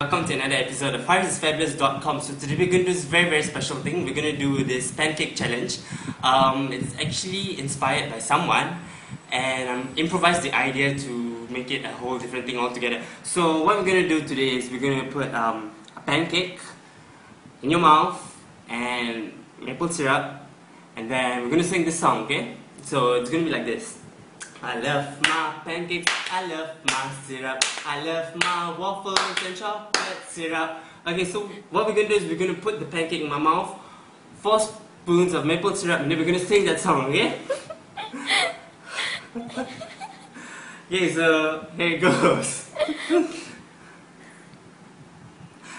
Welcome to another episode of HarizFabulous.com. So today we're going to do this very special thing. We're going to do this pancake challenge. It's actually inspired by someone, and I'm improvised the idea to make it a whole different thing altogether. So what we're going to do today is we're going to put a pancake in your mouth and maple syrup, and then we're going to sing this song, okay? So it's going to be like this. I love my pancakes, I love my syrup, I love my waffles and chocolate syrup. Okay, so what we're going to do is we're going to put the pancake in my mouth, 4 spoons of maple syrup, and then we're going to sing that song, okay? Okay, so here it goes.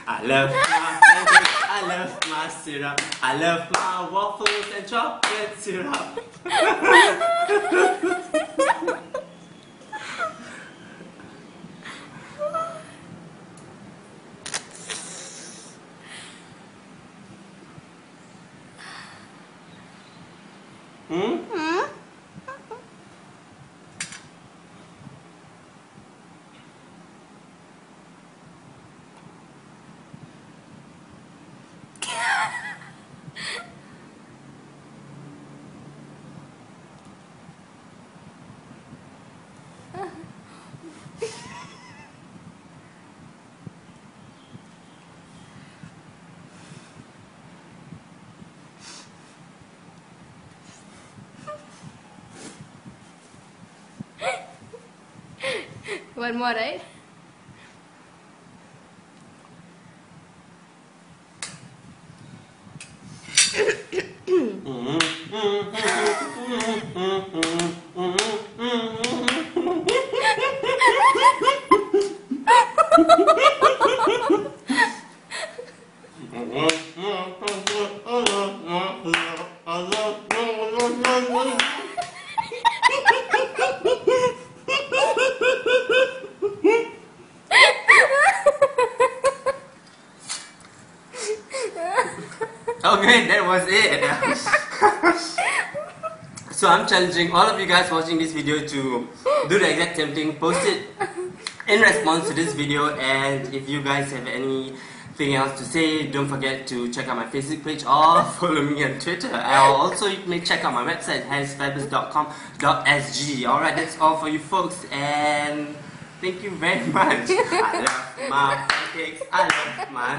I love my pancakes, I love my syrup, I love my waffles and chocolate syrup. One more, right? Okay, that was it. So I'm challenging all of you guys watching this video to do the exact same thing, post it in response to this video, and if you guys have anything else to say, don't forget to check out my Facebook page or follow me on Twitter. Also, you may check out my website, harizfabulous.com.sg. Alright, that's all for you folks, and thank you very much. I love my pancakes, I love my